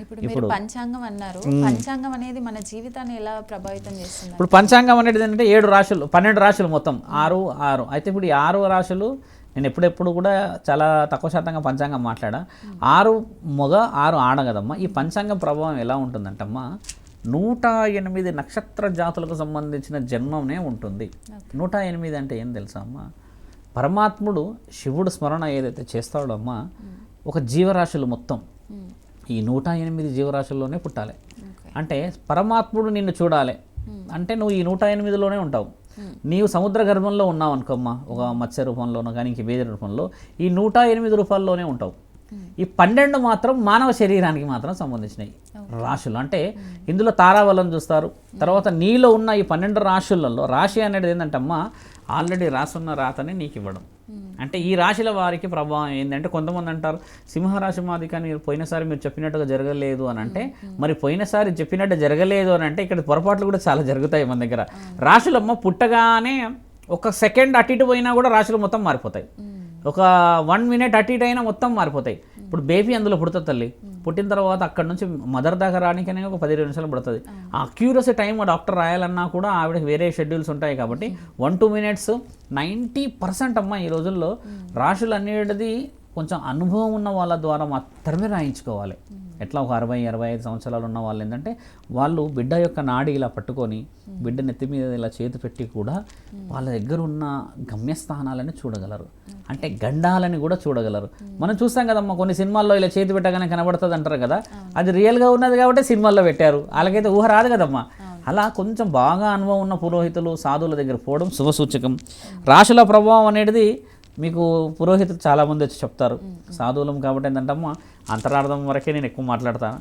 ఇప్పుడు పంచాంగం అన్నారు. పంచాంగం అనేది మన జీవితాన్ని ఎలా ప్రభావితం చేస్తుంది? ఇప్పుడు పంచాంగం అనేది ఏంటంటే 7 రాశులు 12 రాశులు మొత్తం 6 అయితే ఇప్పుడు ఈ 6 రాశులు నేను ఎప్పుడెప్పుడు కూడా చాలా తక్కువ శాతంగా పంచాంగం మాట్లాడా. 6 మగ 6 ఆడ కదమ్మా. ఈ పంచాంగం ప్రభావం ఎలా ఉంటుందంటమ్మా 108 నక్షత్ర జాతులకు సంబంధించిన జన్మనే ఉంటుంది. 108 అంటే ఏం తెలుసా అమ్మా, పరమాత్ముడు శివుడు స్మరణ ఏదైతే చేస్తాడో అమ్మా ఒక జీవరాశులు మొత్తం ఈ 108 జీవరాశుల్లోనే పుట్టాలి. అంటే పరమాత్ముడు నిన్ను చూడాలి అంటే నువ్వు ఈ 108లోనే ఉంటావు. నీవు సముద్ర గర్భంలో ఉన్నావు అనుకోమ్మా, ఒక మత్స్య రూపంలోనో కానీ ఇంక వేరే రూపంలో ఈ 108 రూపాల్లోనే ఉంటావు. ఈ 12 మాత్రం మానవ శరీరానికి మాత్రం సంబంధించినవి రాశులు. అంటే ఇందులో తారాబలం చూస్తారు. తర్వాత నీలో ఉన్న ఈ 12 రాశులలో రాశి అనేది ఏంటంటమ్మా ఆల్రెడీ రాసున్న రాతని నీకు ఇవ్వడం. అంటే ఈ రాశుల వారికి ప్రభావం ఏంటంటే కొంతమంది అంటారు సింహరాశి మాది కానీ పోయినసారి మీరు చెప్పినట్టుగా జరగలేదు అని అంటే, మరి పోయినసారి చెప్పినట్టు జరగలేదు అని అంటే ఇక్కడ పొరపాట్లు కూడా చాలా జరుగుతాయి మన దగ్గర. రాశులమ్మ పుట్టగానే ఒక సెకండ్ అటు ఇటు పోయినా కూడా రాశులు మొత్తం మారిపోతాయి. ఒక 1 మినిట్ అటు ఇటు అయినా మొత్తం మారిపోతాయి. ఇప్పుడు బేబీ అందులో పుడుతుంది తల్లి. పుట్టిన తర్వాత అక్కడ నుంచి మదర్ దాకా రానికనే ఒక 15 నిమిషాలు పడుతుంది. ఆ అక్యూరసీ టైం డాక్టర్ రాయాలన్నా కూడా ఆవిడకి వేరే షెడ్యూల్స్ ఉంటాయి కాబట్టి 1-2 మినిట్స్ 90% అమ్మ ఈ రోజుల్లో రాశులు అనేది కొంచెం అనుభవం ఉన్న వాళ్ళ ద్వారా మాత్రమే రాయించుకోవాలి. ఎట్లా ఒక 60-65 సంవత్సరాలు ఉన్న వాళ్ళు ఏంటంటే వాళ్ళు బిడ్డ యొక్క నాడి ఇలా పట్టుకొని బిడ్డ నెత్తి మీద ఇలా చేతి పెట్టి కూడా వాళ్ళ దగ్గర ఉన్న గమ్యస్థానాలని చూడగలరు. అంటే గండాలని కూడా చూడగలరు. మనం చూస్తాం కదమ్మా కొన్ని సినిమాల్లో ఇలా చేతి పెట్టగానే కనబడుతుంది అంటారు కదా, అది రియల్గా ఉన్నది కాబట్టి సినిమాల్లో పెట్టారు. వాళ్ళకైతే ఊహ రాదు కదమ్మా. అలా కొంచెం బాగా అనుభవం ఉన్న పురోహితులు సాధువుల దగ్గర పోవడం శుభసూచకం. రాశుల ప్రభావం అనేది మీకు పురోహితులు చాలామంది వచ్చి చెప్తారు. సాధువులం కాబట్టి ఏంటంటమ్మా అంతరార్థం వరకే నేను ఎక్కువ మాట్లాడతాను.